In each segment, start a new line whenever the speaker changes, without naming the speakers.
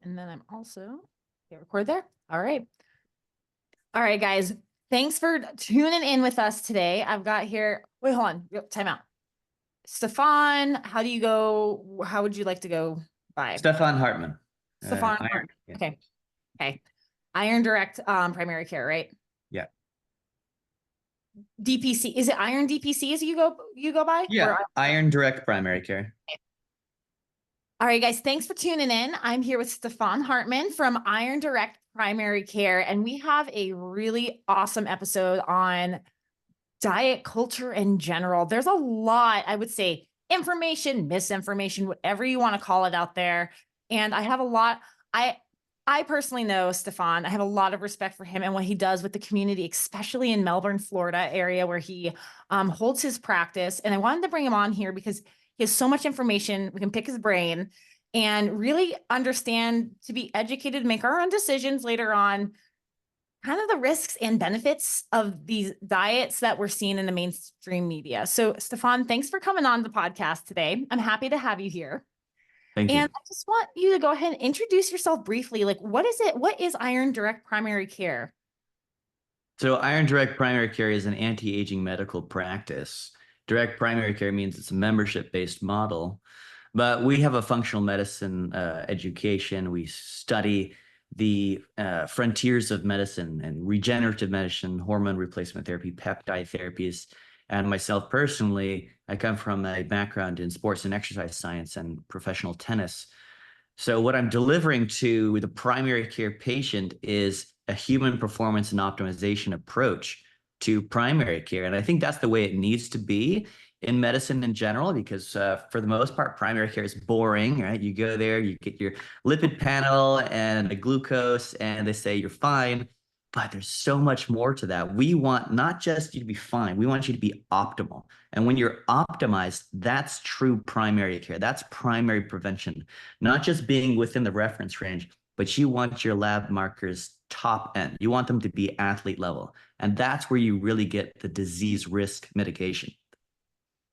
And then I'm also hit record there. All right. All right, guys. Thanks for tuning in with us today. I've got here, wait, hold on. Time out. Stefan, how do you go? How would you like to go by?
Stefan Hartman.
Stefan Hartman.
Yeah.
Okay. Okay. Iron Direct primary care, right?
Yeah.
DPC. Is it Iron DPC as you go by?
Yeah.
Or
Iron Direct Primary Care.
okay. All right, guys, thanks for tuning in. I'm here with Stefan Hartman from Iron Direct Primary Care, and we have a really awesome episode on diet culture in general. There's a lot, I would say, information, misinformation, whatever you want to call it out there. And I have a lot, I personally know Stefan. I have a lot of respect for him and what he does with the community, especially in Melbourne, Florida area where he holds his practice. And I wanted to bring him on here because he has so much information. We can pick his brain and really understand, to be educated, make our own decisions later on, kind of the risks and benefits of these diets that we're seeing in the mainstream media. So Stefan, thanks for coming on the podcast today. I'm happy to have you here.
Thank you.
And I just want you to go ahead and introduce yourself briefly. Like, what is it? What is Iron Direct Primary Care?
So Iron Direct Primary Care is an anti-aging medical practice. Direct primary care means it's a membership-based model, but we have a functional medicine education. We study the frontiers of medicine and regenerative medicine, hormone replacement therapy, peptide therapies. And myself personally, I come from a background in sports and exercise science and professional tennis. So what I'm delivering to the primary care patient is a human performance and optimization approach to primary care. And I think that's the way it needs to be in medicine in general, because for the most part, primary care is boring, right? You go there, you get your lipid panel and the glucose, and they say you're fine. But there's so much more to that. We want not just you to be fine, we want you to be optimal. And when you're optimized, that's true primary care. That's primary prevention, not just being within the reference range, but you want your lab markers top end. You want them to be athlete level. And that's where you really get the disease risk mitigation.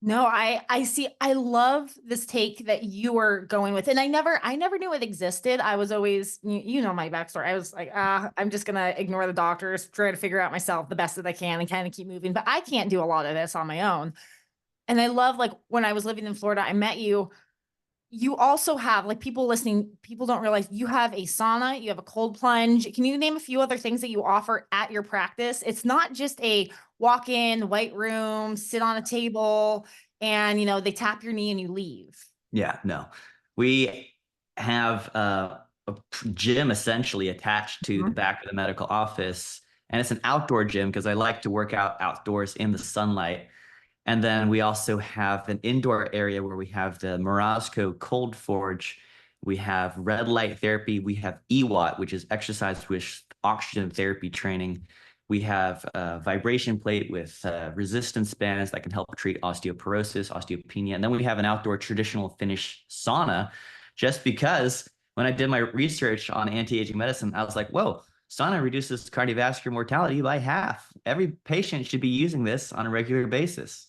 No, I see. I love this take that you were going with. And I never knew it existed. I was always, you know, my backstory. I was like, I'm just going to ignore the doctors, try to figure out myself the best that I can and kind of keep moving. But I can't do a lot of this on my own. And I love, like, when I was living in Florida, I met you. You also have, like, people listening, people don't realize you have a sauna, you have a cold plunge. Can you name a few other things that you offer at your practice? It's not just a walk in, white room, sit on a table, and, you know, they tap your knee and you leave.
Yeah, no. We have a gym essentially attached to the back of the medical office. And it's an outdoor gym because I like to work out outdoors in the sunlight. And then we also have an indoor area where we have the Morosco Cold Forge. We have red light therapy. We have EWAT, which is exercise with oxygen therapy training. We have a vibration plate with resistance bands that can help treat osteoporosis, osteopenia. And then we have an outdoor traditional Finnish sauna, just because when I did my research on anti-aging medicine, I was like, whoa, sauna reduces cardiovascular mortality by half. Every patient should be using this on a regular basis.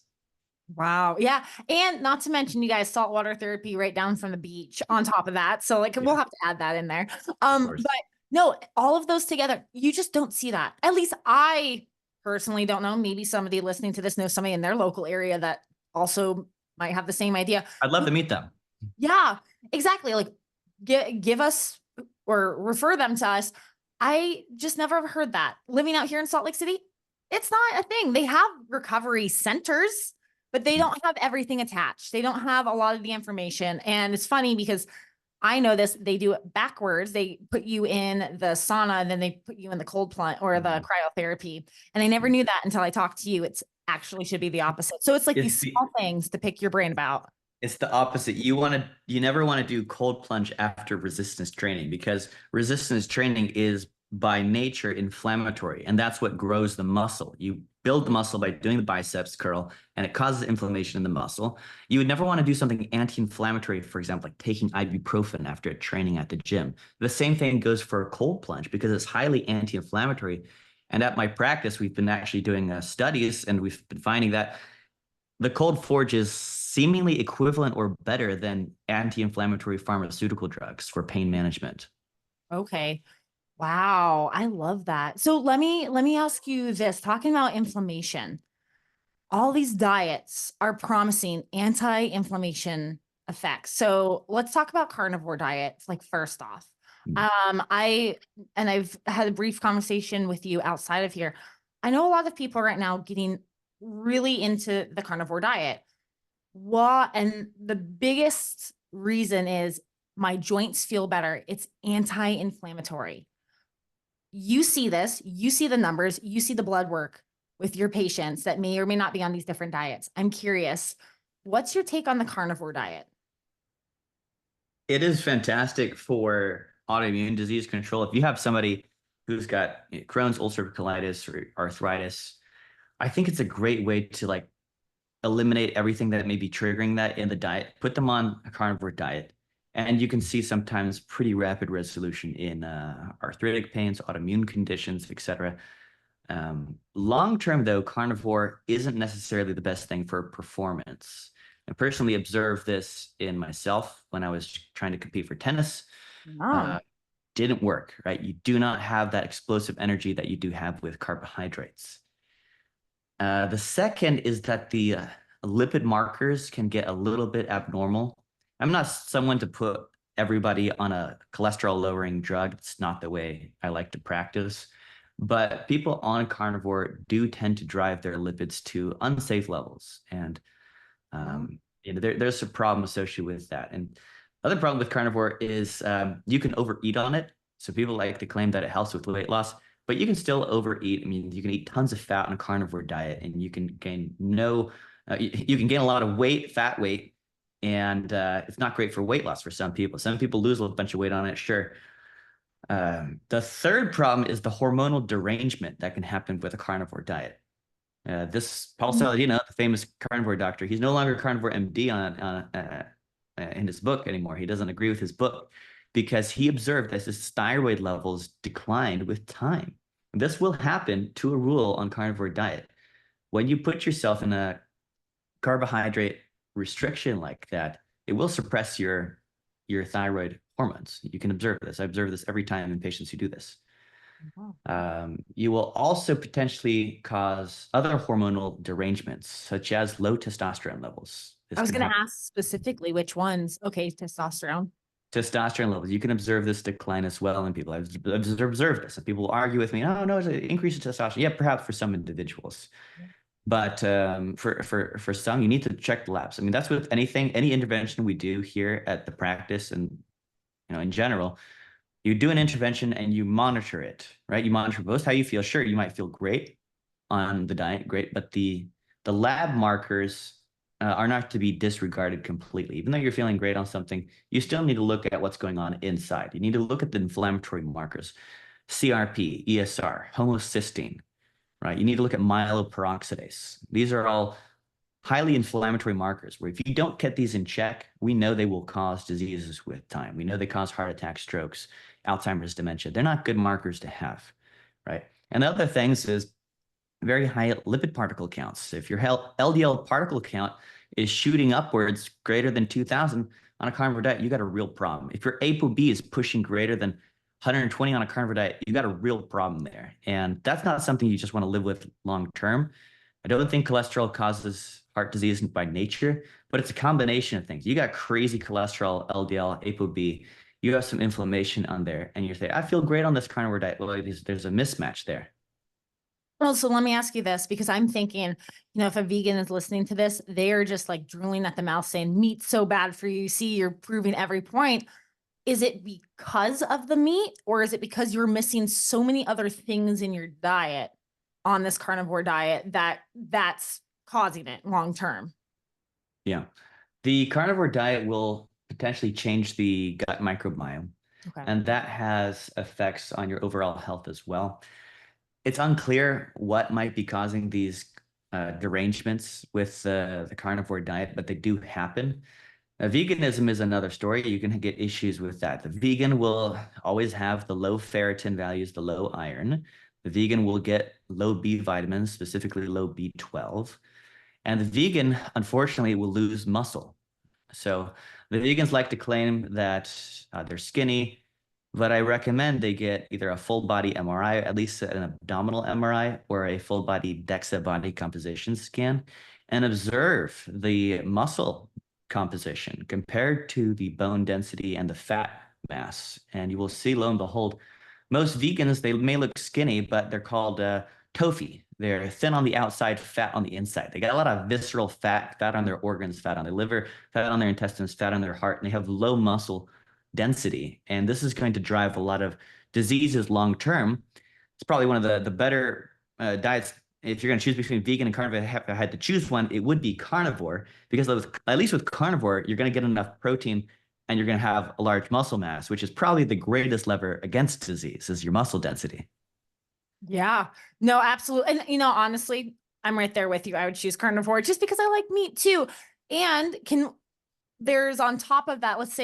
Wow. Yeah. And not to mention, you guys, saltwater therapy right down from the beach on top of that. So, like, we'll have to add that in there. But no, all of those together, you just don't see that. At least I personally don't know. Maybe somebody listening to this knows somebody in their local area that also might have the same idea.
I'd love to meet them.
Yeah, exactly. Like, give us or refer them to us. I just never heard that. Living out here in Salt Lake City, it's not a thing. They have recovery centers, but they don't have everything attached. They don't have a lot of the information. And it's funny because I know this, they do it backwards. They put you in the sauna and then they put you in the cold plunge or the cryotherapy. And I never knew that until I talked to you. It's actually should be the opposite. So it's like these small things to pick your brain about.
It's the opposite. You never want to do cold plunge after resistance training, because resistance training is by nature inflammatory, and that's what grows the muscle. You build the muscle by doing the biceps curl, and it causes inflammation in the muscle. You would never want to do something anti-inflammatory, for example, like taking ibuprofen after training at the gym. The same thing goes for a cold plunge because it's highly anti-inflammatory. And at my practice, we've been actually doing studies, and we've been finding that the cold forge is seemingly equivalent or better than anti-inflammatory pharmaceutical drugs for pain management.
Okay. Wow, I love that. So let me ask you this, talking about inflammation. All these diets are promising anti-inflammation effects. So let's talk about carnivore diet, like first off.
Mm.
I've had a brief conversation with you outside of here. I know a lot of people right now getting really into the carnivore diet. And the biggest reason is my joints feel better. It's anti-inflammatory. You see this, you see the numbers, you see the blood work with your patients that may or may not be on these different diets. I'm curious, what's your take on the carnivore diet?
It is fantastic for autoimmune disease control. If you have somebody who's got Crohn's, ulcerative colitis, or arthritis, I think it's a great way to like eliminate everything that may be triggering that in the diet, put them on a carnivore diet, and you can see sometimes pretty rapid resolution in arthritic pains, autoimmune conditions, etc. Long term, though, carnivore isn't necessarily the best thing for performance. I personally observed this in myself when I was trying to compete for tennis.
Wow.
Uh, didn't work, right? You do not have that explosive energy that you do have with carbohydrates. The second is that the lipid markers can get a little bit abnormal. I'm not someone to put everybody on a cholesterol lowering drug. It's not the way I like to practice. But people on carnivore do tend to drive their lipids to unsafe levels. And
Wow.
there's a problem associated with that. And other problem with carnivore is you can overeat on it. So people like to claim that it helps with weight loss, but you can still overeat. I mean, you can eat tons of fat on a carnivore diet, and you can gain you can gain a lot of weight, fat weight, and it's not great for weight loss for some people. Some people lose a bunch of weight on it, sure. The third problem is the hormonal derangement that can happen with a carnivore diet. This Paul Saladino, the famous carnivore doctor, he's no longer carnivore MD in his book anymore. He doesn't agree with his book because he observed that his thyroid levels declined with time. And this will happen to a rule on carnivore diet. When you put yourself in a carbohydrate restriction like that, it will suppress your thyroid hormones. You can observe this. I observe this every time in patients who do this.
Wow.
You will also potentially cause other hormonal derangements, such as low testosterone levels.
I
This
was
can
going to
happen.
ask specifically which ones. Okay, testosterone.
Testosterone levels, you can observe this decline as well in people. I've observed this. And people will argue with me, oh, no, it's an increase in testosterone. Yeah, perhaps for some individuals. But for some, you need to check the labs. I mean, that's with anything, any intervention we do here at the practice and in general. You do an intervention and you monitor it, right? You monitor both how you feel. Sure, you might feel great on the diet, great, but the lab markers are not to be disregarded completely. Even though you're feeling great on something, you still need to look at what's going on inside. You need to look at the inflammatory markers, CRP, ESR, homocysteine, right? You need to look at myeloperoxidase. These are all highly inflammatory markers where if you don't get these in check, we know they will cause diseases with time. We know they cause heart attacks, strokes, Alzheimer's, dementia. They're not good markers to have, right? And the other things is very high lipid particle counts. If your LDL particle count is shooting upwards greater than 2,000 on a carnivore diet, you got a real problem. If your ApoB is pushing greater than 120 on a carnivore diet, you got a real problem there. And that's not something you just want to live with long term. I don't think cholesterol causes heart disease by nature, but it's a combination of things. You got crazy cholesterol, LDL, ApoB. You have some inflammation on there, and you're saying, I feel great on this carnivore diet. Well, there's a mismatch there.
Well, so let me ask you this, because I'm thinking, if a vegan is listening to this, they are just like drooling at the mouth saying meat's so bad for you. See, you're proving every point. Is it because of the meat, or is it because you're missing so many other things in your diet on this carnivore diet that's causing it long term?
Yeah. The carnivore diet will potentially change the gut microbiome,
Okay.
and that has effects on your overall health as well. It's unclear what might be causing these derangements with the carnivore diet, but they do happen. Veganism is another story. You can get issues with that. The vegan will always have the low ferritin values, the low iron. The vegan will get low B vitamins, specifically low B12. And the vegan, unfortunately, will lose muscle. So the vegans like to claim that they're skinny, but I recommend they get either a full body MRI, at least an abdominal MRI, or a full body DEXA body composition scan, and observe the muscle composition compared to the bone density and the fat mass. And you will see, lo and behold, most vegans, they may look skinny, but they're called TOFI. They're thin on the outside, fat on the inside. They got a lot of visceral fat, fat on their organs, fat on their liver, fat on their intestines, fat on their heart, and they have low muscle density. And this is going to drive a lot of diseases long term. It's probably one of the better diets. If you're going to choose between vegan and carnivore, if I had to choose one, it would be carnivore, because at least with carnivore, you're going to get enough protein and you're going to have a large muscle mass, which is probably the greatest lever against disease, is your muscle density.
Yeah, no, absolutely. And honestly, I'm right there with you. I would choose carnivore just because I like meat too. And there's on top of that, let's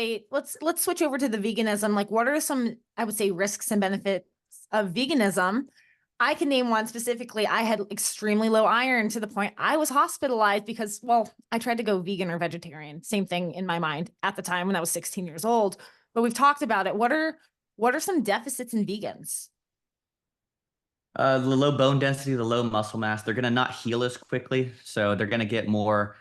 switch over to the veganism. Like, what are some, I would say, risks and benefits of veganism? I can name one specifically. I had extremely low iron to the point I was hospitalized because, well, I tried to go vegan or vegetarian. Same thing in my mind at the time when I was 16 years old. But we've talked about it. What are some deficits in vegans?
The low bone density, the low muscle mass, they're going to not heal as quickly. So they're going to get more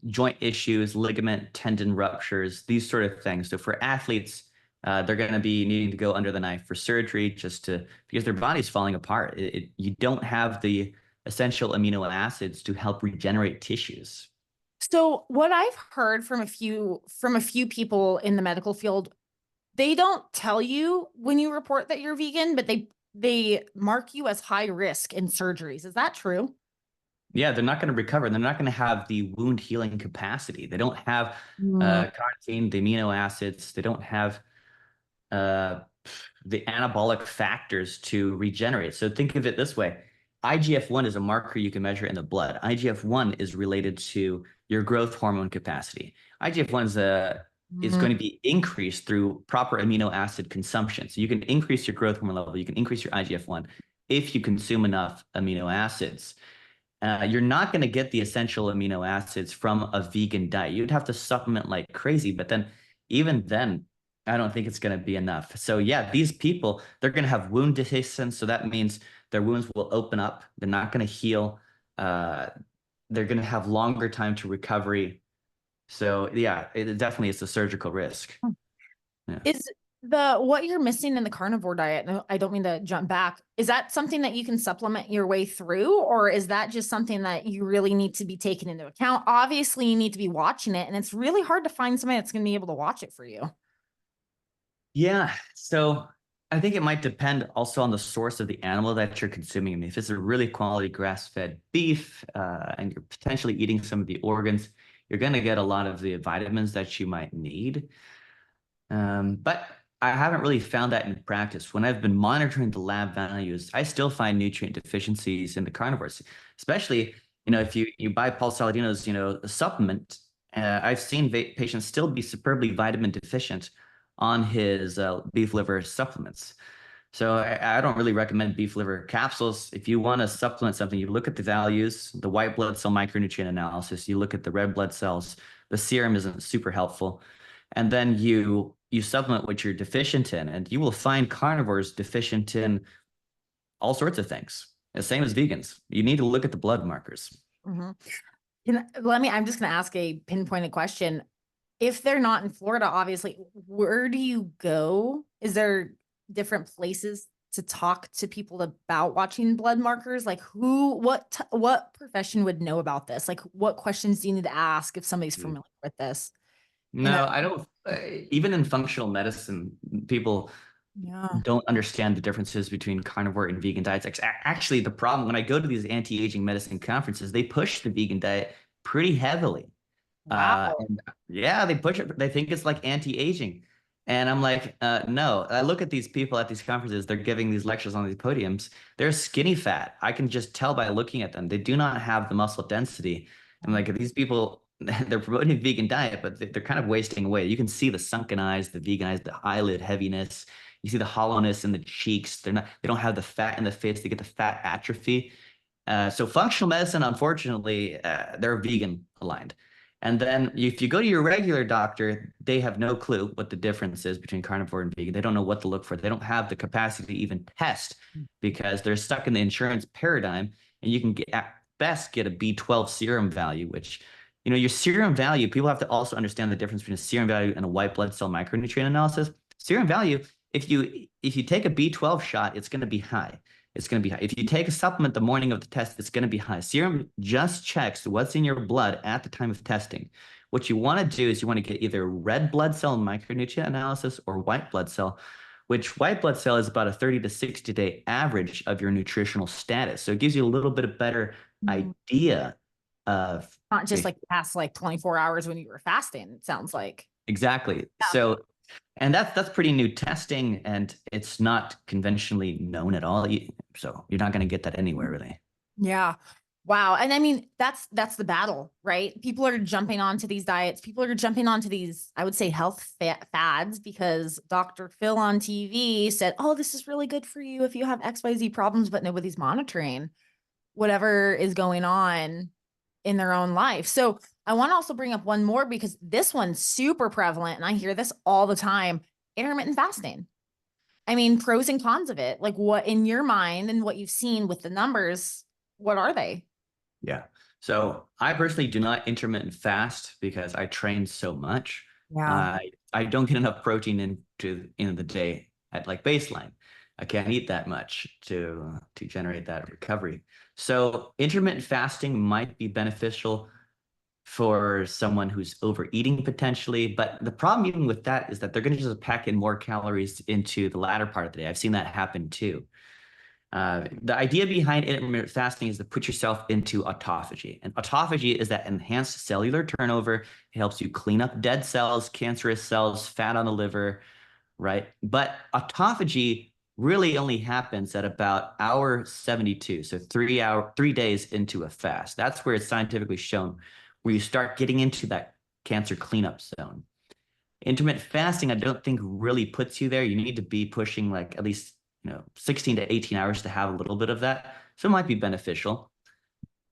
joint issues, ligament, tendon ruptures, these sort of things. So for athletes, they're going to be needing to go under the knife for surgery because their body's falling apart. You don't have the essential amino acids to help regenerate tissues.
So what I've heard from a few people in the medical field, they don't tell you when you report that you're vegan, but they mark you as high risk in surgeries. Is that true?
Yeah, they're not going to recover. They're not going to have the wound healing capacity. They don't have
Mm.
carnitine, the amino acids. They don't have uh, the anabolic factors to regenerate. So think of it this way. IGF-1 is a marker you can measure in the blood. IGF-1 is related to your growth hormone capacity. IGF-1 is
Mm.
going to be increased through proper amino acid consumption. So you can increase your growth hormone level, you can increase your IGF-1 if you consume enough amino acids. You're not going to get the essential amino acids from a vegan diet. You'd have to supplement like crazy, but then even then, I don't think it's going to be enough. So yeah, these people, they're going to have wound dehiscence. So that means their wounds will open up. They're not going to heal. Uh, they're going to have longer time to recovery. So yeah, it definitely is a surgical risk. Yeah.
Is what you're missing in the carnivore diet, no, I don't mean to jump back, is that something that you can supplement your way through, or is that just something that you really need to be taken into account? Obviously, you need to be watching it, and it's really hard to find somebody that's going to be able to watch it for you.
Yeah. So I think it might depend also on the source of the animal that you're consuming. I mean, if it's a really quality grass-fed beef, and you're potentially eating some of the organs, you're going to get a lot of the vitamins that you might need. But I haven't really found that in practice. When I've been monitoring the lab values, I still find nutrient deficiencies in the carnivores, especially, if you buy Paul Saladino's, a supplement, I've seen patients still be superbly vitamin deficient on his beef liver supplements. So I don't really recommend beef liver capsules. If you want to supplement something, you look at the values, the white blood cell micronutrient analysis, you look at the red blood cells, the serum isn't super helpful. And then you supplement what you're deficient in, and you will find carnivores deficient in all sorts of things. The same as vegans. You need to look at the blood markers.
Mhm. I'm just going to ask a pinpointed question. If they're not in Florida, obviously, where do you go? Is there different places to talk to people about watching blood markers? Like what profession would know about this? Like, what questions do you need to ask if somebody's familiar with this? In a,
No, I don't. Even in functional medicine, people
yeah.
don't understand the differences between carnivore and vegan diets. Actually, the problem when I go to these anti-aging medicine conferences, they push the vegan diet pretty heavily.
Wow.
And yeah, they push it. They think it's like anti-aging. And I'm like, no. I look at these people at these conferences. They're giving these lectures on these podiums. They're skinny fat. I can just tell by looking at them. They do not have the muscle density. I'm like, these people, they're promoting a vegan diet, but they're kind of wasting away. You can see the sunken eyes, the vegan eyes, the eyelid heaviness. You see the hollowness in the cheeks. They don't have the fat in the face. They get the fat atrophy. So functional medicine, unfortunately, they're vegan aligned. And then if you go to your regular doctor, they have no clue what the difference is between carnivore and vegan. They don't know what to look for. They don't have the capacity to even test because they're stuck in the insurance paradigm. And you can get at best get a B12 serum value, which, your serum value, people have to also understand the difference between a serum value and a white blood cell micronutrient analysis. Serum value, if you take a B12 shot, it's going to be high. It's going to be high. If you take a supplement the morning of the test, it's going to be high. Serum just checks what's in your blood at the time of testing. What you want to do is you want to get either red blood cell micronutrient analysis or white blood cell, which white blood cell is about a 30 to 60 day average of your nutritional status. So it gives you a little bit of better idea of
Not just like past like 24 hours when you were fasting, it sounds like.
exactly.
Yeah.
So and that's pretty new testing, and it's not conventionally known at all. So you're not going to get that anywhere, really.
Yeah. Wow. And I mean, that's the battle, right? People are jumping onto these diets. People are jumping onto these, I would say, health fads because Dr. Phil on TV said, oh, this is really good for you if you have XYZ problems, but nobody's monitoring whatever is going on in their own life. So I want to also bring up one more because this one's super prevalent and I hear this all the time, intermittent fasting. I mean, pros and cons of it. Like what in your mind and what you've seen with the numbers, what are they?
Yeah. So I personally do not intermittent fast because I train so much.
Yeah.
I don't get enough protein into the end of the day at like baseline. I can't eat that much to generate that recovery. So intermittent fasting might be beneficial for someone who's overeating potentially, but the problem even with that is that they're going to just pack in more calories into the latter part of the day. I've seen that happen too. The idea behind intermittent fasting is to put yourself into autophagy. And autophagy is that enhanced cellular turnover. It helps you clean up dead cells, cancerous cells, fat on the liver, right? But autophagy really only happens at about hour 72. So 3 days into a fast. That's where it's scientifically shown where you start getting into that cancer cleanup zone. Intermittent fasting, I don't think really puts you there. You need to be pushing like at least 16 to 18 hours to have a little bit of that. So it might be beneficial.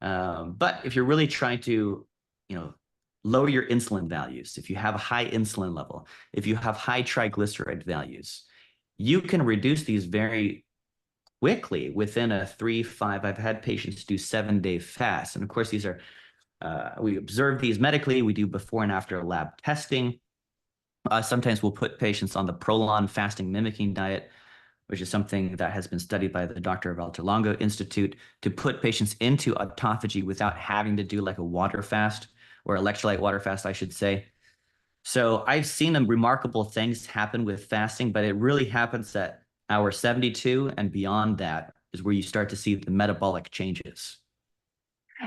But if you're really trying to, lower your insulin values, if you have a high insulin level, if you have high triglyceride values, you can reduce these very quickly within a 3-5. I've had patients do 7-day fasts. And of course, these are, we observe these medically. We do before and after lab testing. Sometimes we'll put patients on the Prolon fasting mimicking diet, which is something that has been studied by the Dr. Valterlongo Institute to put patients into autophagy without having to do like a water fast or electrolyte water fast, I should say. So I've seen some remarkable things happen with fasting, but it really happens at hour 72 and beyond that is where you start to see the metabolic changes.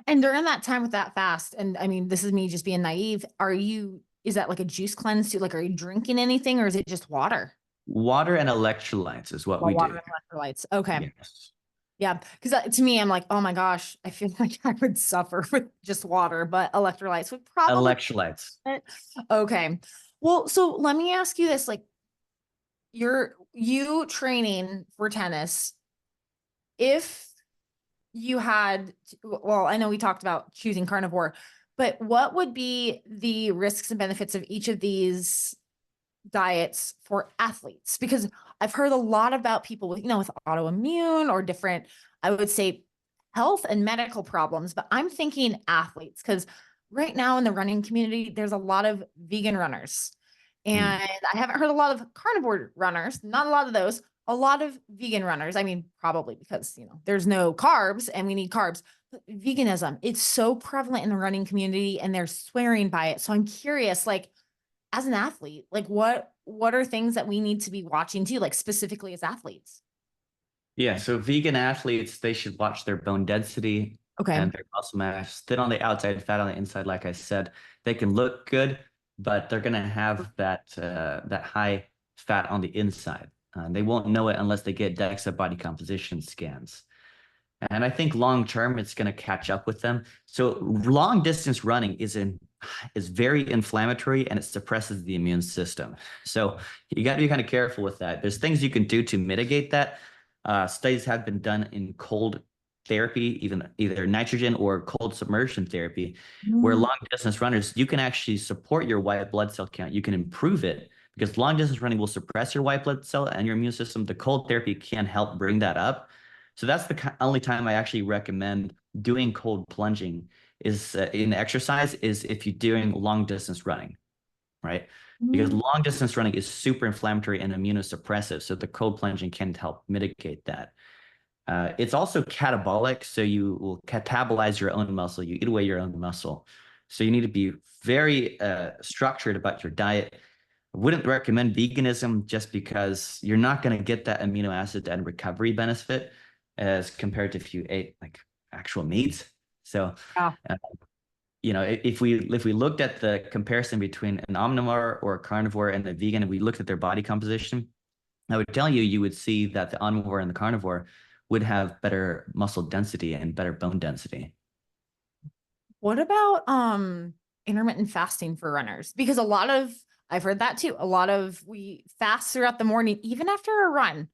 And during that time with that fast, and I mean, this is me just being naive. Is that like a juice cleanse too? Like, are you drinking anything or is it just water?
Water and electrolytes is what
Well,
we
water
do.
and electrolytes. Okay.
Yes.
Yeah. Because to me, I'm like, oh my gosh, I feel like I would suffer with just water, but electrolytes would probably.
Electrolytes.
Okay. Well, so let me ask you this, like you training for tennis, if you had, well, I know we talked about choosing carnivore, but what would be the risks and benefits of each of these diets for athletes? Because I've heard a lot about people with, with autoimmune or different, I would say, health and medical problems, but I'm thinking athletes because right now in the running community, there's a lot of vegan runners.
Mm.
And I haven't heard a lot of carnivore runners, not a lot of those, a lot of vegan runners. I mean, probably because, there's no carbs and we need carbs. But veganism, it's so prevalent in the running community and they're swearing by it. So I'm curious, like, as an athlete, like what are things that we need to be watching too, like specifically as athletes?
Yeah, so vegan athletes, they should watch their bone density
Okay.
and their muscle mass, thin on the outside, fat on the inside. Like I said, they can look good, but they're going to have that high fat on the inside. They won't know it unless they get DEXA body composition scans. And I think long term, it's going to catch up with them. So long distance running is very inflammatory and it suppresses the immune system. So you got to be kind of careful with that. There's things you can do to mitigate that. Studies have been done in cold therapy, even either nitrogen or cold submersion therapy, where
Mm.
long distance runners, you can actually support your white blood cell count. You can improve it because long distance running will suppress your white blood cell and your immune system. The cold therapy can help bring that up. So that's the only time I actually recommend doing cold plunging is in exercise is if you're doing long distance running, right? Because
Mm.
long distance running is super inflammatory and immunosuppressive. So the cold plunging can help mitigate that. It's also catabolic, so you will catabolize your own muscle. You eat away your own muscle. So you need to be very structured about your diet. I wouldn't recommend veganism just because you're not going to get that amino acid and recovery benefit as compared to if you ate like actual meat. So,
Yeah.
uh, if we looked at the comparison between an omnivore or a carnivore and a vegan, and we looked at their body composition, I would tell you, you would see that the omnivore and the carnivore would have better muscle density and better bone density.
What about intermittent fasting for runners? Because a lot of I've heard that too. A lot of we fast throughout the morning, even after a run.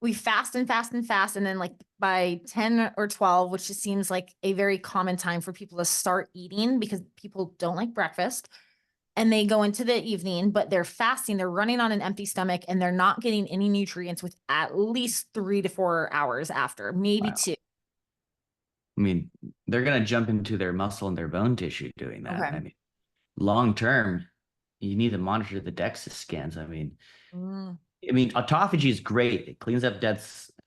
We fast and fast and fast. And then like by 10 or 12, which just seems like a very common time for people to start eating because people don't like breakfast. And they go into the evening, but they're fasting, they're running on an empty stomach, and they're not getting any nutrients with at least 3 to 4 hours after, maybe
Wow.
two.
I mean, they're going to jump into their muscle and their bone tissue doing that. I
Okay.
mean, long term, you need to monitor the DEXA scans.
Mm.
I mean, autophagy is great. It cleans up dead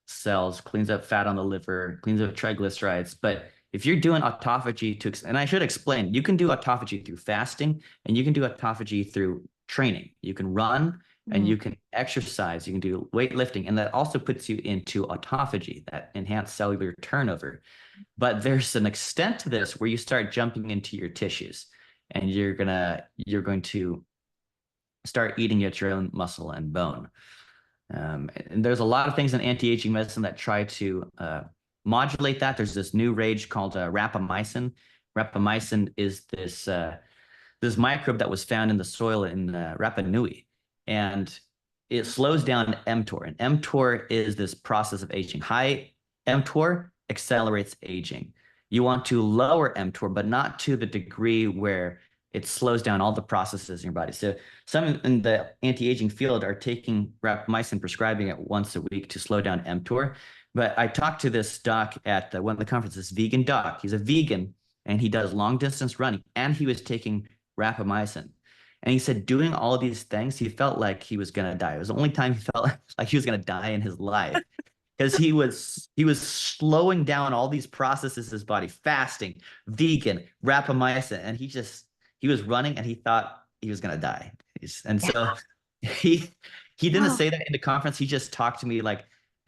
cells, cleans up fat on the liver, cleans up triglycerides. But if you're doing autophagy and I should explain, you can do autophagy through fasting and you can do autophagy through training. You can run and
Mm.
you can exercise, you can do weightlifting, and that also puts you into autophagy, that enhanced cellular turnover. But there's an extent to this where you start jumping into your tissues and you're going to start eating at your own muscle and bone. And there's a lot of things in anti-aging medicine that try to modulate that. There's this new rage called rapamycin. Rapamycin is this microbe that was found in the soil in Rapa Nui, and it slows down mTOR. And mTOR is this process of aging. High mTOR accelerates aging. You want to lower mTOR, but not to the degree where it slows down all the processes in your body. So some in the anti-aging field are taking rapamycin, prescribing it once a week to slow down mTOR. But I talked to this doc at one of the conferences, vegan doc. He's a vegan and he does long distance running, and he was taking rapamycin. And he said doing all of these things, he felt like he was going to die. It was the only time he felt like he was going to die in his life because he was slowing down all these processes in his body, fasting, vegan, rapamycin, and he was running and he thought he was going to die. And so he he didn't say that in the conference. He just talked to me like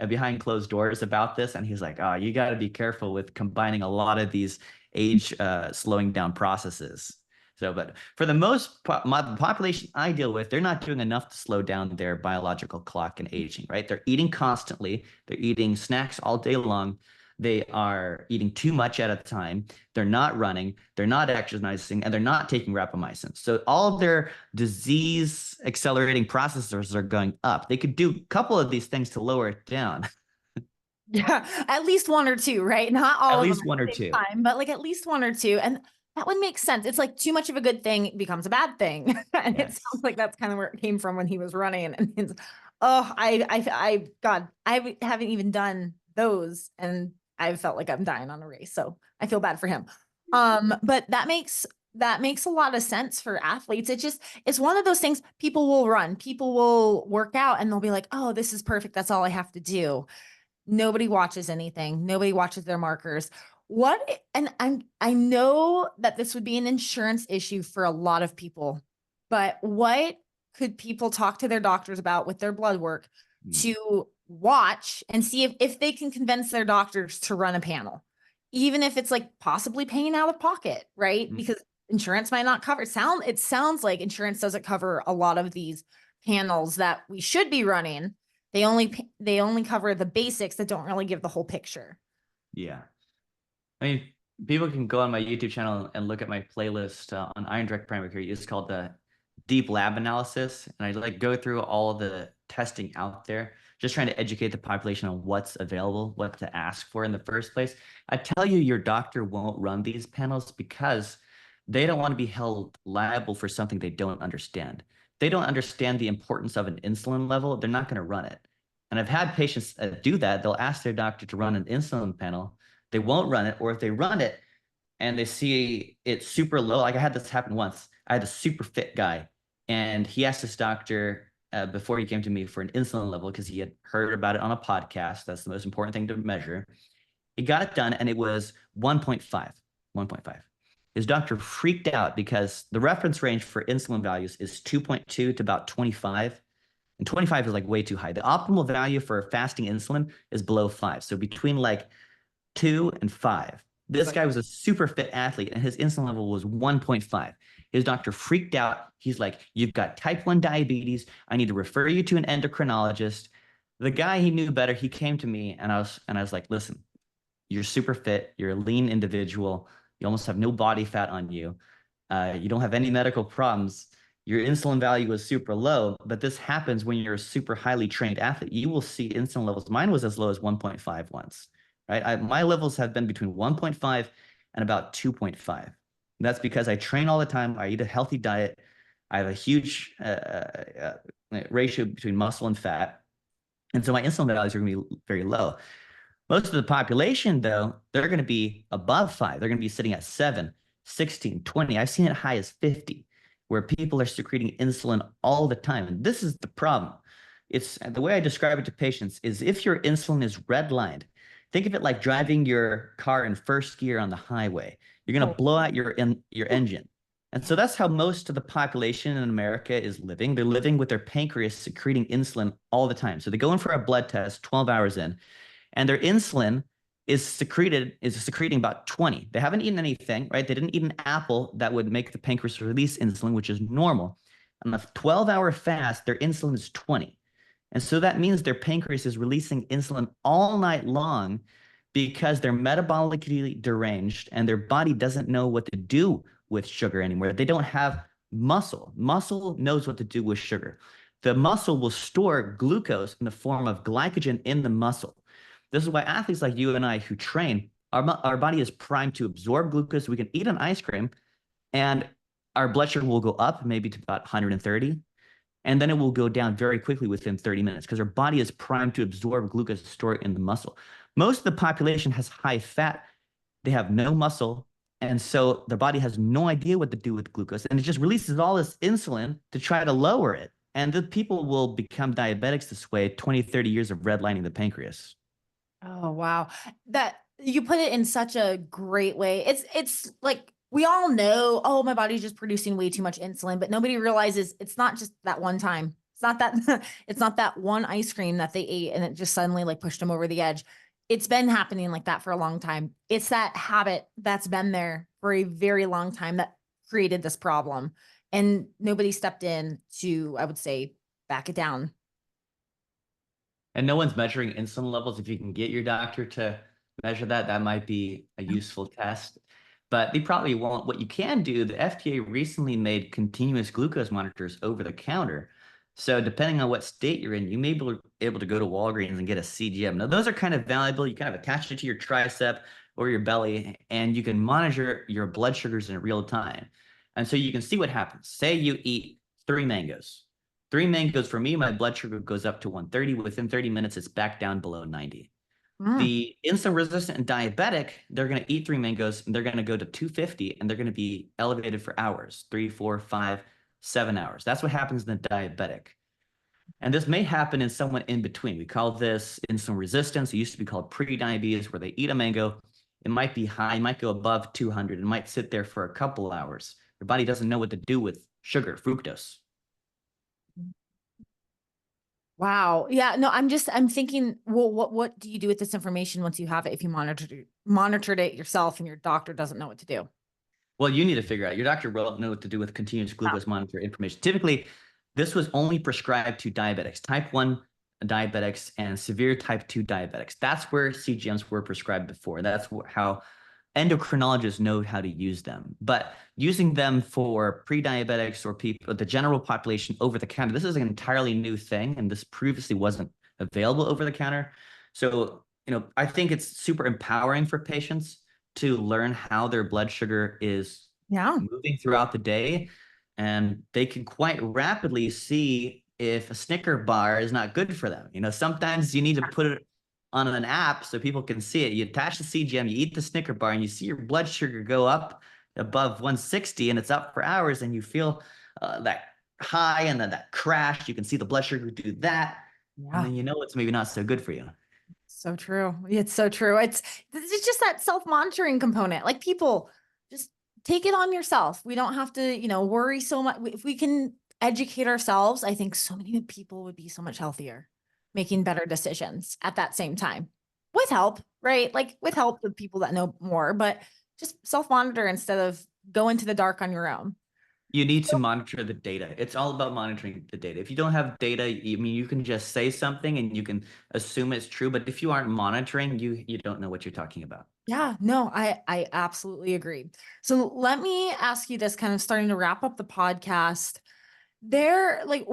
behind closed doors about this, and he's like, "Oh, you got to be careful with combining a lot of these age slowing down processes." So, but for the the population I deal with, they're not doing enough to slow down their biological clock and aging, right? They're eating constantly. They're eating snacks all day long. They are eating too much at a time. They're not running. They're not exercising, and they're not taking rapamycin. So all of their disease accelerating processes are going up. They could do a couple of these things to lower it down.
Yeah, at least one or two, right? Not all
At
of them
least
at
one or
the same
two.
time, but like at least one or two. And that would make sense. It's like too much of a good thing becomes a bad thing. And it
Yes.
sounds like that's kind of where it came from when he was running. And it's, God, haven't even done those. And I felt like I'm dying on a race. So I feel bad for him. But that makes a lot of sense for athletes. It's one of those things people will run, people will work out and they'll be like, oh, this is perfect. That's all I have to do. Nobody watches anything. Nobody watches their markers. I know that this would be an insurance issue for a lot of people, but what could people talk to their doctors about with their blood work
Mm.
to watch and see if they can convince their doctors to run a panel, even if it's like possibly paying out of pocket, right?
Mm.
Because insurance might not cover. It sounds like insurance doesn't cover a lot of these panels that we should be running. They only cover the basics that don't really give the whole picture.
Yeah. I mean, people can go on my YouTube channel and look at my playlist on Iron Direct Primary Care. It's called the Deep Lab Analysis, and I like go through all of the testing out there, just trying to educate the population on what's available, what to ask for in the first place. I tell you, your doctor won't run these panels because they don't want to be held liable for something they don't understand. They don't understand the importance of an insulin level, they're not going to run it. And I've had patients do that. They'll ask their doctor to run an insulin panel. They won't run it, or if they run it and they see it's super low, like I had this happen once. I had a super fit guy, and he asked his doctor before he came to me for an insulin level because he had heard about it on a podcast. That's the most important thing to measure. He got it done, and it was 1.5. 1.5. His doctor freaked out because the reference range for insulin values is 2.2 to about 25. And 25 is like way too high. The optimal value for fasting insulin is below 5. So between like 2 and 5. This guy was a super fit athlete, and his insulin level was 1.5. His doctor freaked out. He's like, "You've got type 1 diabetes. I need to refer you to an endocrinologist." The guy, he knew better. He came to me, and I was like, "Listen, you're super fit. You're a lean individual. You almost have no body fat on you. You don't have any medical problems. Your insulin value is super low, but this happens when you're a super highly trained athlete. You will see insulin levels. Mine was as low as 1.5 once, right? My levels have been between 1.5 and about 2.5. And that's because I train all the time. I eat a healthy diet. I have a huge ratio between muscle and fat. And so my insulin values are going to be very low. Most of the population, though, they're going to be above 5. They're going to be sitting at 7, 16, 20. I've seen it high as 50, where people are secreting insulin all the time. And this is the problem. It's the way I describe it to patients is if your insulin is redlined, think of it like driving your car in first gear on the highway. You're going to blow out your engine. And so that's how most of the population in America is living. They're living with their pancreas secreting insulin all the time. So they go in for a blood test 12 hours in, and their insulin is secreting about 20. They haven't eaten anything, right? They didn't eat an apple that would make the pancreas release insulin, which is normal. On a 12-hour fast, their insulin is 20. And so that means their pancreas is releasing insulin all night long because they're metabolically deranged and their body doesn't know what to do with sugar anymore. They don't have muscle. Muscle knows what to do with sugar. The muscle will store glucose in the form of glycogen in the muscle. This is why athletes like you and I who train, our body is primed to absorb glucose. We can eat an ice cream and our blood sugar will go up maybe to about 130. And then it will go down very quickly within 30 minutes because our body is primed to absorb glucose and store it in the muscle. Most of the population has high fat. They have no muscle. And so their body has no idea what to do with glucose. And it just releases all this insulin to try to lower it. And the people will become diabetics this way, 20, 30 years of redlining the pancreas.
Oh, wow. That you put it in such a great way. It's like we all know, oh, my body's just producing way too much insulin, but nobody realizes it's not just that one time. It's not that it's not that one ice cream that they ate and it just suddenly like pushed them over the edge. It's been happening like that for a long time. It's that habit that's been there for a very long time that created this problem. And nobody stepped in to, I would say, back it down.
And no one's measuring insulin levels. If you can get your doctor to measure that, that might be a useful test. But they probably won't. What you can do, the FDA recently made continuous glucose monitors over the counter. So depending on what state you're in, you may be able to go to Walgreens and get a CGM. Now, those are kind of valuable. You kind of attach it to your tricep or your belly, and you can monitor your blood sugars in real time. And so you can see what happens. Say you eat 3 mangoes. 3 mangoes for me, my blood sugar goes up to 130. Within 30 minutes, it's back down below 90. The insulin resistant and diabetic, they're going to eat 3 mangoes and they're going to go to 250 and they're going to be elevated for hours, 3, 4, 5, 7 hours. That's what happens in the diabetic. And this may happen in someone in between. We call this insulin resistance. It used to be called pre-diabetes, where they eat a mango. It might be high, it might go above 200. It might sit there for a couple hours. Your body doesn't know what to do with sugar, fructose.
Wow. Yeah. No, I'm thinking, well, what do you do with this information once you have it, if you monitored it yourself and your doctor doesn't know what to do?
Well, you need to figure out. Your doctor will know what to do with continuous glucose monitor information. Typically, this was only prescribed to diabetics, type 1 diabetics and severe type 2 diabetics. That's where CGMs were prescribed before. That's how endocrinologists know how to use them. But using them for pre-diabetics or people, the general population over the counter, this is an entirely new thing. And this previously wasn't available over the counter. So, I think it's super empowering for patients to learn how their blood sugar is
Yeah.
moving throughout the day. And they can quite rapidly see if a Snicker bar is not good for them. Sometimes you need to put it on an app so people can see it. You attach the CGM, you eat the Snicker bar, and you see your blood sugar go up above 160, and it's up for hours, and you feel that high and then that crash. You can see the blood sugar do that, and
Yeah.
then it's maybe not so good for you.
So true. It's so true. It's just that self-monitoring component. Like, people, just take it on yourself. We don't have to, worry so much. If we can educate ourselves, I think so many people would be so much healthier, making better decisions at that same time, with help, right? Like, with help with people that know more, but just self-monitor instead of go into the dark on your own.
You need to monitor the data. It's all about monitoring the data. If you don't have data, you can just say something and you can assume it's true, but if you aren't monitoring, you don't know what you're talking about.
Yeah, no, I absolutely agree. So let me ask you this, kind of starting to wrap up the podcast. Like,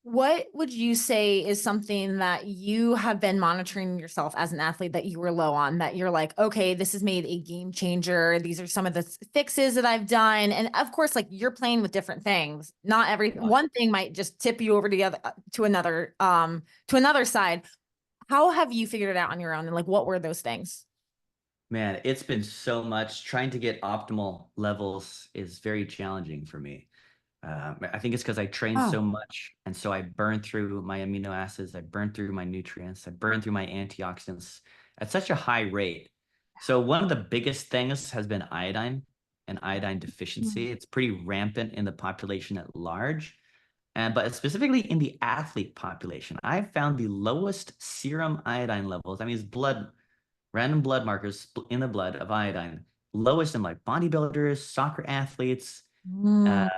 what would you say is something that you have been monitoring yourself as an athlete that you were low on, that you're like, okay, this has made a game changer. These are some of the fixes that I've done. And of course, like, you're playing with different things. Not every one thing might just tip you over to the other, to another side. How have you figured it out on your own? And like, what were those things?
Man, it's been so much. Trying to get optimal levels is very challenging for me. I think it's because I train so
Oh,
much, and so I burn through my amino acids, I burn through my nutrients, I burn through my antioxidants at such a high rate. So one of the biggest things has been iodine and iodine
mm,
deficiency. It's pretty rampant in the population at large, and but specifically in the athlete population, I've found the lowest serum iodine levels. I mean, it's random blood markers in the blood of iodine, lowest in like bodybuilders, soccer athletes, uh,
mm,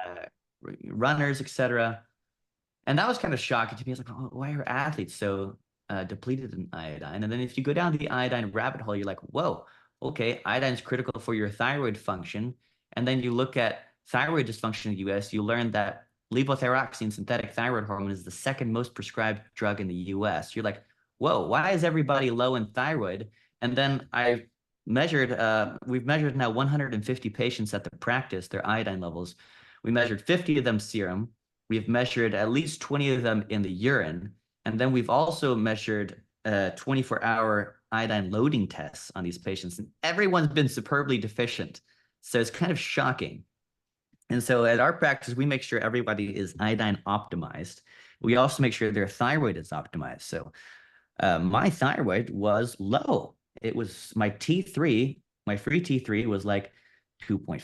runners, etc. And that was kind of shocking to me. I was like, oh, why are athletes so depleted in iodine? And then if you go down the iodine rabbit hole, you're like, whoa, okay, iodine is critical for your thyroid function. And then you look at thyroid dysfunction in the US, you learn that levothyroxine, synthetic thyroid hormone, is the second most prescribed drug in the US. You're like, whoa, why is everybody low in thyroid? And then we've measured now 150 patients at the practice, their iodine levels. We measured 50 of them serum. We've measured at least 20 of them in the urine. And then we've also measured 24-hour iodine loading tests on these patients. And everyone's been superbly deficient. So it's kind of shocking. And so at our practice, we make sure everybody is iodine optimized. We also make sure their thyroid is optimized. So my thyroid was low. It was my T3, my free T3 was like 2.4,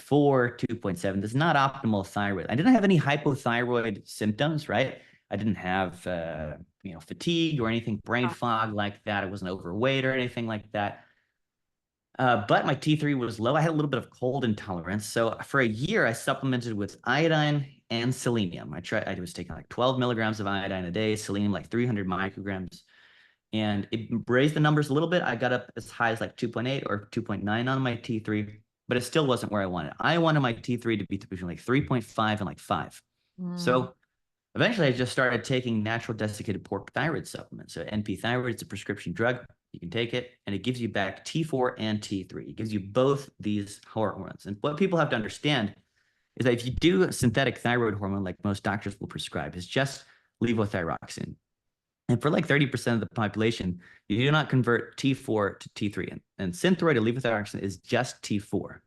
2.7. This is not optimal thyroid. I didn't have any hypothyroid symptoms, right? I didn't have, fatigue or anything, brain fog like that. I wasn't overweight or anything like that. But my T3 was low. I had a little bit of cold intolerance. So for a year, I supplemented with iodine and selenium. I was taking like 12 milligrams of iodine a day, selenium like 300 micrograms, and it raised the numbers a little bit. I got up as high as like 2.8 or 2.9 on my T3, but it still wasn't where I wanted. I wanted my T3 to be between like 3.5 and like 5.
mm,
So eventually I just started taking natural desiccated pork thyroid supplements. So NP thyroid, it's a prescription drug. You can take it and it gives you back T4 and T3. It gives you both these hormones. And what people have to understand is that if you do a synthetic thyroid hormone, like most doctors will prescribe, it's just levothyroxine. And for like 30% of the population, you do not convert T4 to T3. And Synthroid or levothyroxine is just T4.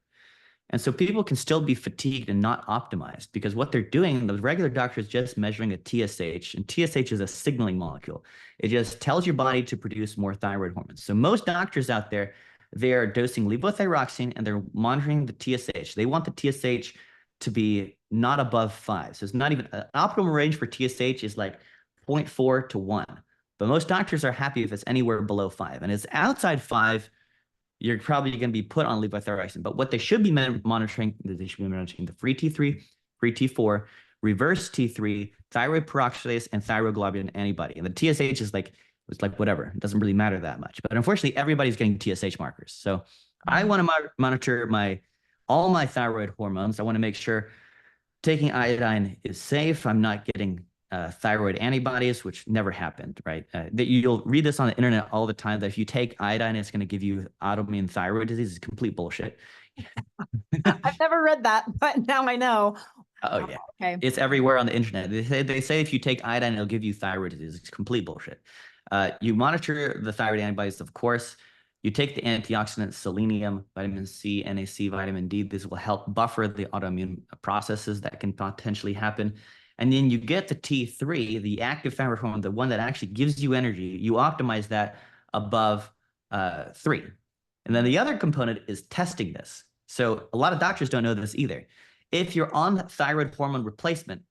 And so people can still be fatigued and not optimized because what they're doing, the regular doctor is just measuring a TSH, and TSH is a signaling molecule. It just tells your body to produce more thyroid hormones. So most doctors out there, they are dosing levothyroxine and they're monitoring the TSH. They want the TSH to be not above 5. So it's not even an optimal range for TSH is like 0.4 to 1. But most doctors are happy if it's anywhere below 5. And it's outside 5, you're probably going to be put on levothyroxine. But what they should be monitoring, they should be monitoring the free T3, free T4, reverse T3, thyroid peroxidase, and thyroglobulin antibody. And the TSH is like, it's like whatever. It doesn't really matter that much. But unfortunately, everybody's getting TSH markers. So I
mm.
want to monitor all my thyroid hormones. I want to make sure taking iodine is safe. I'm not getting thyroid antibodies, which never happened, right? That you'll read this on the internet all the time, that if you take iodine, it's going to give you autoimmune thyroid disease. Is complete bullshit.
I've never read that, but now I know.
Oh
Wow,
yeah,
okay.
it's everywhere on the internet. They say if you take iodine, it'll give you thyroid disease. It's complete bullshit. You monitor the thyroid antibodies, of course. You take the antioxidants, selenium, vitamin C, NAC, vitamin D. This will help buffer the autoimmune processes that can potentially happen. And then you get the T3, the active thyroid hormone, the one that actually gives you energy. You optimize that above 3. And then the other component is testing this. So a lot of doctors don't know this either. If you're on thyroid hormone replacement,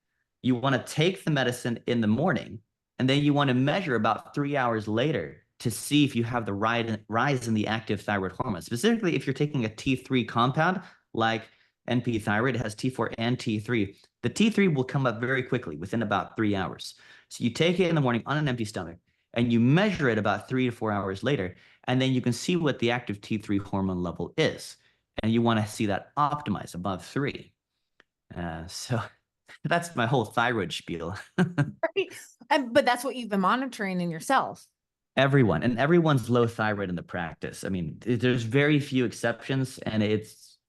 you want to take the medicine in the morning, and then you want to measure about 3 hours later to see if you have the rise in the active thyroid hormone. Specifically, if you're taking a T3 compound like NP thyroid, it has T4 and T3. The T3 will come up very quickly within about 3 hours. So you take it in the morning on an empty stomach, and you measure it about 3 to 4 hours later, and then you can see what the active T3 hormone level is. And you want to see that optimized above 3. So that's my whole thyroid spiel.
Right. But that's what you've been monitoring in yourself.
Everyone's low thyroid in the practice. I mean, there's very few exceptions, and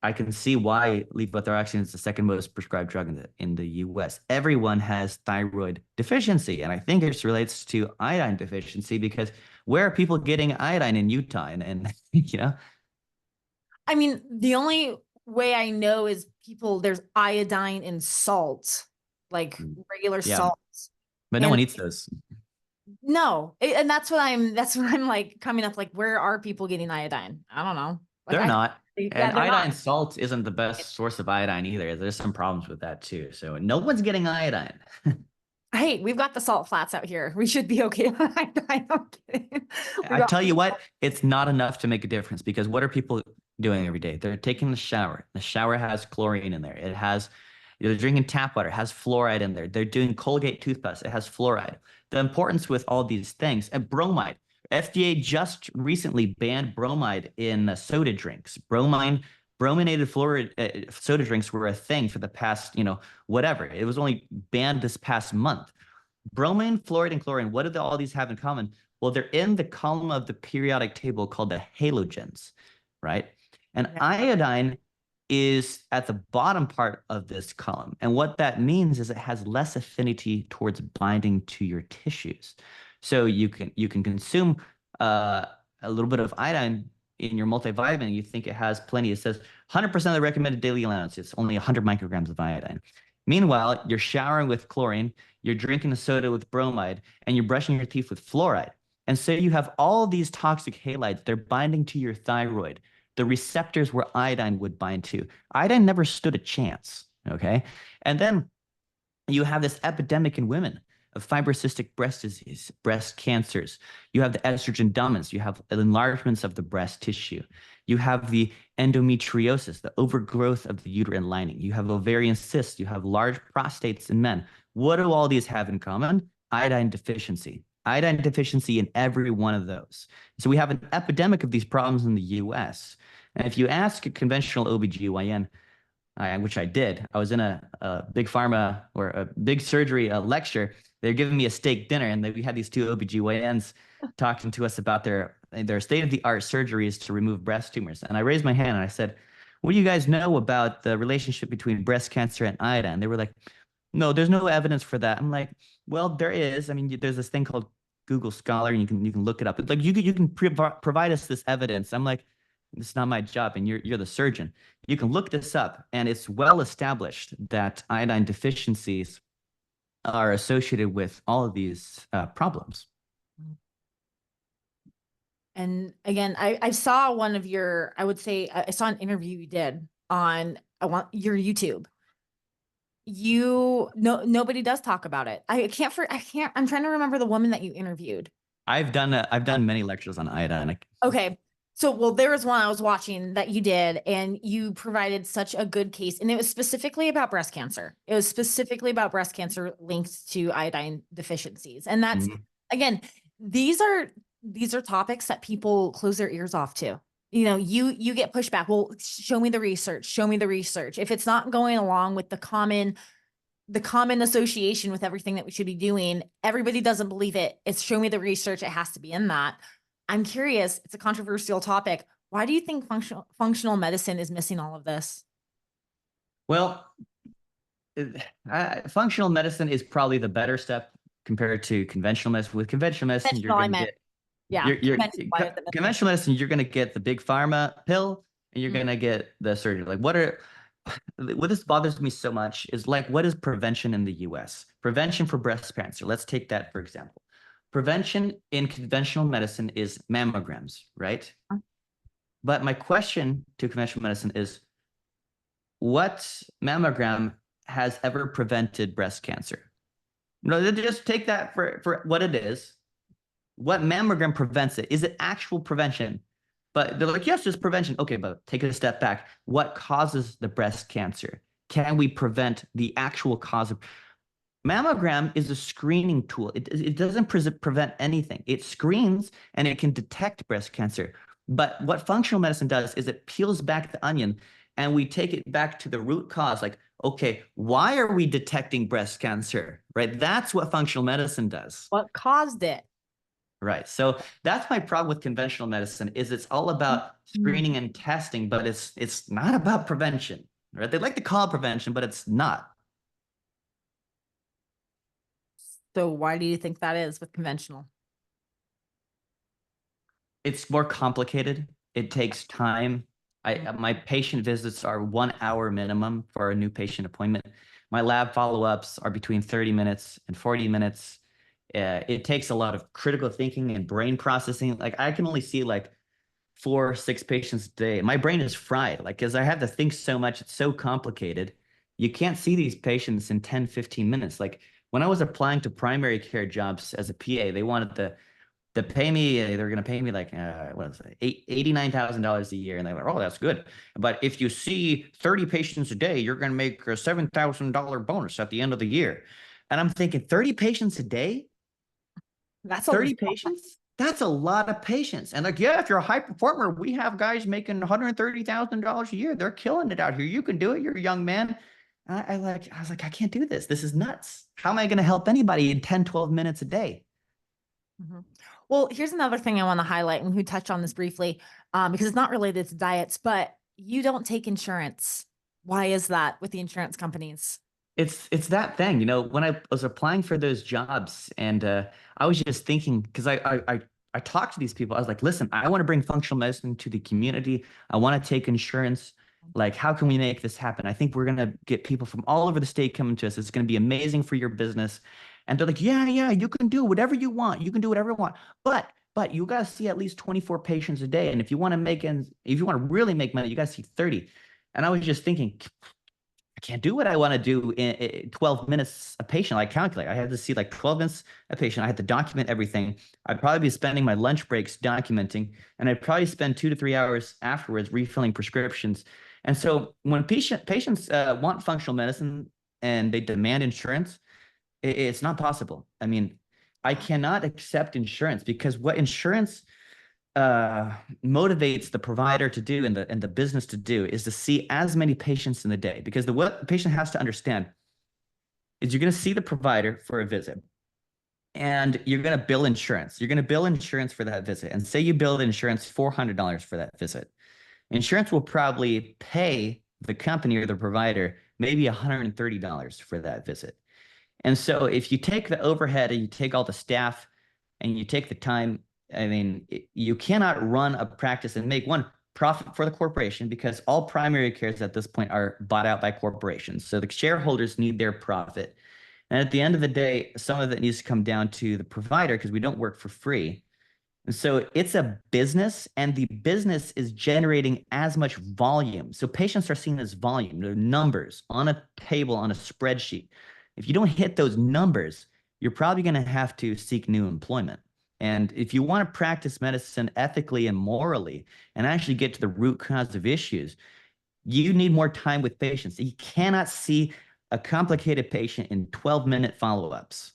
I can see why levothyroxine is the second most prescribed drug in the US. Everyone has thyroid deficiency, and I think this relates to iodine deficiency, because where are people getting iodine in Utah? And you know,
I mean, the only way I know is there's iodine in salt, like regular
yeah,
salt.
but no
And
one eats those.
no, and that's what I'm like coming up, like, where are people getting iodine? I don't know. Like
They're not.
yeah,
And
they're
iodine
not.
salt isn't the best source of iodine either. There's some problems with that too. So no one's getting iodine.
Hey, we've got the salt flats out here. We should be okay on iodine. I'm kidding. We
I
got
tell you what, it's not enough to make a difference, because what are people doing every day? They're taking the shower. The shower has chlorine in there. They're drinking tap water. It has fluoride in there. They're doing Colgate toothpaste. It has fluoride. The importance with all these things, and bromide. FDA just recently banned bromide in soda drinks. Brominated fluoride soda drinks were a thing for the past, whatever. It was only banned this past month. Bromine, fluoride, and chlorine, what do all these have in common? Well, they're in the column of the periodic table called the halogens, right? And
yeah.
iodine is at the bottom part of this column. And what that means is it has less affinity towards binding to your tissues. So you can consume a little bit of iodine in your multivitamin. You think it has plenty. It says 100% of the recommended daily allowance. It's only 100 micrograms of iodine. Meanwhile, you're showering with chlorine, you're drinking a soda with bromide, and you're brushing your teeth with fluoride. And so you have all these toxic halides. They're binding to your thyroid, the receptors where iodine would bind to. Iodine never stood a chance, okay? And then you have this epidemic in women of fibrocystic breast disease, breast cancers. You have the estrogen dominance. You have enlargements of the breast tissue. You have the endometriosis, the overgrowth of the uterine lining. You have ovarian cysts. You have large prostates in men. What do all these have in common? Iodine deficiency. Iodine deficiency in every one of those. So we have an epidemic of these problems in the US. And if you ask a conventional OBGYN, which I did, I was in a big pharma or a big surgery lecture. They're giving me a steak dinner, and we had these two OBGYNs talking to us about their state-of-the-art surgeries to remove breast tumors. And I raised my hand and I said, what do you guys know about the relationship between breast cancer and iodine? They were like, no, there's no evidence for that. I'm like, well, there is. I mean, there's this thing called Google Scholar, and you can look it up. It's like you can provide us this evidence. I'm like, it's not my job, and you're the surgeon. You can look this up, and it's well established that iodine deficiencies are associated with all of these problems.
And again, I saw one of your, I would say, I saw an interview you did on your YouTube. Nobody does talk about it. I'm trying to remember the woman that you interviewed.
I've done many lectures on iodine.
Okay. So, well, there was one I was watching that you did, and you provided such a good case, and it was specifically about breast cancer. It was specifically about breast cancer linked to iodine deficiencies. And that's, again, these are topics that people close their ears off to. You get pushback. Well, show me the research. Show me the research. If it's not going along with the common the common association with everything that we should be doing. Everybody doesn't believe it. It's show me the research. It has to be in that. I'm curious. It's a controversial topic. Why do you think functional medicine is missing all of this?
Well, functional medicine is probably the better step compared to conventional medicine. With conventional medicine, you're
Conventional, I
going to
meant,
get
yeah, conventional.
conventional medicine, you're going to get the big pharma pill and you're
Mm.
going to get the surgery. Like what this bothers me so much is like, what is prevention in the US? Prevention for breast cancer. Let's take that for example. Prevention in conventional medicine is mammograms, right? But my question to conventional medicine is, what mammogram has ever prevented breast cancer? No, just take that for what it is. What mammogram prevents it? Is it actual prevention? But they're like, yes, it's prevention. Okay, but take it a step back. What causes the breast cancer? Can we prevent the actual cause of mammogram is a screening tool. It doesn't prevent anything. It screens and it can detect breast cancer. But what functional medicine does is it peels back the onion and we take it back to the root cause. Like, okay, why are we detecting breast cancer? Right? That's what functional medicine does.
What caused it?
Right. So that's my problem with conventional medicine is it's all about screening and testing, but it's not about prevention. Right? They like to call it prevention, but it's not.
So why do you think that is with conventional?
It's more complicated. It takes time. My patient visits are 1 hour minimum for a new patient appointment. My lab follow-ups are between 30 minutes and 40 minutes. It takes a lot of critical thinking and brain processing. Like I can only see like 4 or 6 patients a day. My brain is fried, like, because I have to think so much. It's so complicated. You can't see these patients in 10, 15 minutes. Like when I was applying to primary care jobs as a PA, they wanted to pay me, they were going to pay me like, what is it, $89,000 a year. And they were like, oh, that's good. But if you see 30 patients a day, you're going to make a $7,000 bonus at the end of the year. And I'm thinking 30 patients a day?
That's
30 patients? That's a lot of patients. And like, yeah, if you're a high performer, we have guys making $130,000 a year. They're killing it out here. You can do it. You're a young man. I was like, I can't do this. This is nuts. How am I going to help anybody in 10, 12 minutes a day?
Well, here's another thing I want to highlight, and we touched on this briefly, because it's not related to diets, but you don't take insurance. Why is that with the insurance companies?
It's that thing, when I was applying for those jobs and I was just thinking because I talked to these people. I was like, listen, I want to bring functional medicine to the community. I want to take insurance. Like, how can we make this happen? I think we're gonna get people from all over the state coming to us. It's gonna be amazing for your business. And they're like, yeah, yeah, you can do whatever you want. You can do whatever you want. But you gotta see at least 24 patients a day. And if you want to really make money, you gotta see 30. And I was just thinking, I can't do what I want to do in 12 minutes a patient. I calculate. I have to see like 12 minutes a patient. I have to document everything. I'd probably be spending my lunch breaks documenting, and I'd probably spend 2 to 3 hours afterwards refilling prescriptions. And so when patients want functional medicine and they demand insurance, it's not possible. I mean, I cannot accept insurance because what insurance uh motivates the provider to do and the business to do is to see as many patients in the day because what the patient has to understand is you're going to see the provider for a visit and you're going to bill insurance. You're going to bill insurance for that visit and say you bill insurance $400 for that visit. Insurance will probably pay the company or the provider maybe $130 for that visit. And so if you take the overhead and you take all the staff and you take the time, I mean, you cannot run a practice and make one profit for the corporation because all primary cares at this point are bought out by corporations. So the shareholders need their profit. And at the end of the day, some of it needs to come down to the provider because we don't work for free. And so it's a business, and the business is generating as much volume. So patients are seen as volume, they're numbers on a table, on a spreadsheet. If you don't hit those numbers, you're probably going to have to seek new employment. And if you want to practice medicine ethically and morally and actually get to the root cause of issues, you need more time with patients. You cannot see a complicated patient in 12-minute follow-ups.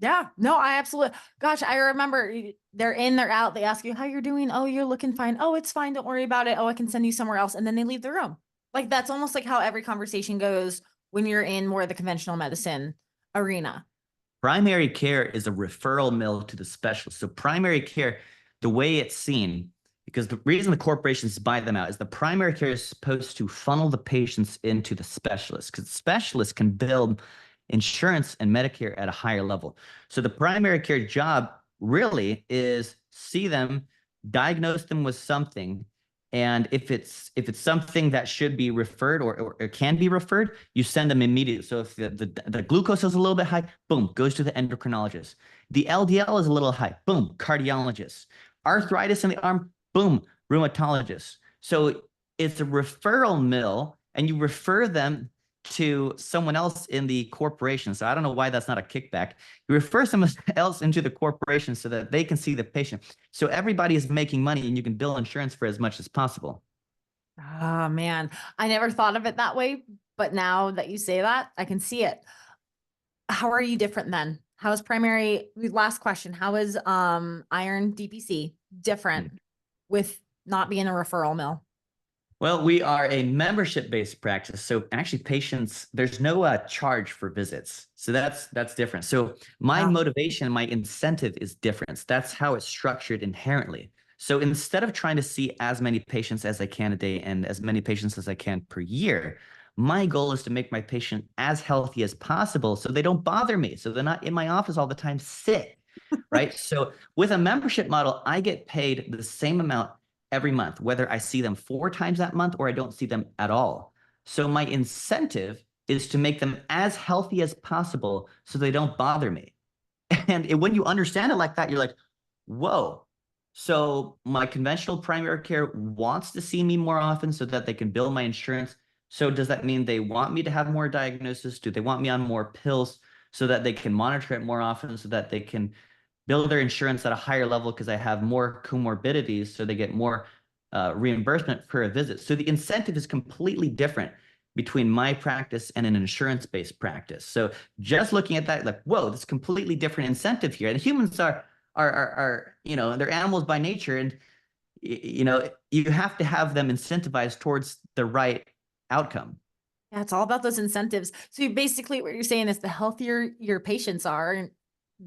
Yeah, no, I absolutely, gosh, I remember they're in, they're out. They ask you how you're doing. Oh, you're looking fine. Oh, it's fine. Don't worry about it. Oh, I can send you somewhere else. And then they leave the room. Like that's almost like how every conversation goes when you're in more of the conventional medicine arena?
Primary care is a referral mill to the specialist. So primary care, the way it's seen, because the reason the corporations buy them out is the primary care is supposed to funnel the patients into the specialist, because specialists can build insurance and Medicare at a higher level. So the primary care job really is see them, diagnose them with something, and if it's something that should be referred or can be referred, you send them immediately. So if the glucose is a little bit high, boom, goes to the endocrinologist. The LDL is a little high, boom, cardiologist. Arthritis in the arm, boom, rheumatologist. So it's a referral mill, and you refer them to someone else in the corporation. So I don't know why that's not a kickback. You refer someone else into the corporation so that they can see the patient. So everybody is making money, and you can bill insurance for as much as possible.
Oh man, I never thought of it that way, but now that you say that, I can see it. How are you different then? How is primary, last question, how is Iron DPC different with not being a referral mill?
Well, we are a membership-based practice. So actually patients, there's no charge for visits. So that's different. So my
Wow.
motivation, my incentive is different. That's how it's structured inherently. So instead of trying to see as many patients as I can a day and as many patients as I can per year, my goal is to make my patient as healthy as possible so they don't bother me. So they're not in my office all the time sick, right? So with a membership model, I get paid the same amount every month, whether I see them 4 times that month or I don't see them at all. So my incentive is to make them as healthy as possible so they don't bother me. And when you understand it like that, you're like, whoa. So my conventional primary care wants to see me more often so that they can bill my insurance. So does that mean they want me to have more diagnosis? Do they want me on more pills so that they can monitor it more often so that they can build their insurance at a higher level because I have more comorbidities, so they get more reimbursement per a visit. So the incentive is completely different between my practice and an insurance-based practice. So just looking at that, like, whoa, this completely different incentive here. And humans are they're animals by nature, and you have to have them incentivized towards the right outcome.
Yeah, it's all about those incentives. So basically what you're saying is the healthier your patients are,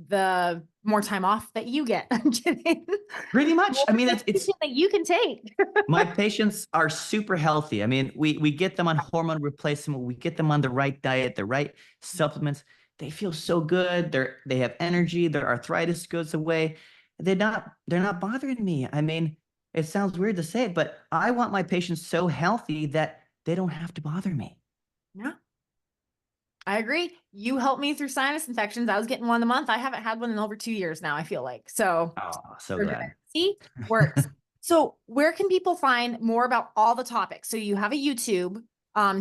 the more time off that you get. I'm kidding.
Pretty much.
More
I mean, it's
vacation that you can take.
my patients are super healthy. I mean, we get them on hormone replacement, we get them on the right diet, the right supplements. They feel so good. They have energy, their arthritis goes away. They're not bothering me. I mean, it sounds weird to say it, but I want my patients so healthy that they don't have to bother me.
Yeah, I agree. You helped me through sinus infections. I was getting one a month. I haven't had one in over 2 years now, I feel like. So
Oh, so
we're doing
glad.
it. See, works. So where can people find more about all the topics? So you have a YouTube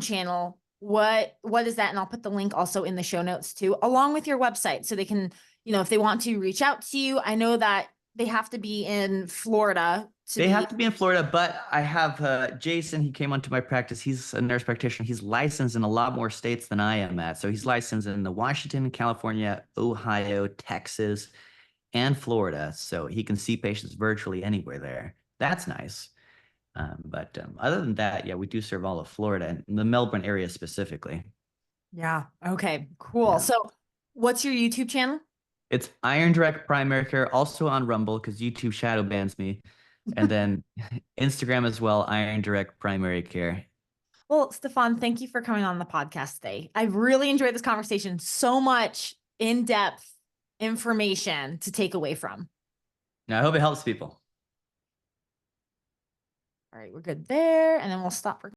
channel. What is that? And I'll put the link also in the show notes too, along with your website. So they can, if they want to reach out to you. I know that they have to be in Florida to
They
be.
have to be in Florida, but I have Jason. He came onto my practice. He's a nurse practitioner. He's licensed in a lot more states than I am at. So he's licensed in the Washington, California, Ohio, Texas, and Florida. So he can see patients virtually anywhere there. That's nice. But other than that, yeah, we do serve all of Florida and the Melbourne area specifically.
Yeah. Okay, cool.
Yeah.
So what's your YouTube channel?
It's Iron Direct Primary Care, also on Rumble because YouTube shadow bans me. And then Instagram as well, Iron Direct Primary Care.
Well, Stefan, thank you for coming on the podcast today. I've really enjoyed this conversation. So much in-depth information to take away from.
Now, I hope it helps people.
All right, we're good there. And then we'll stop.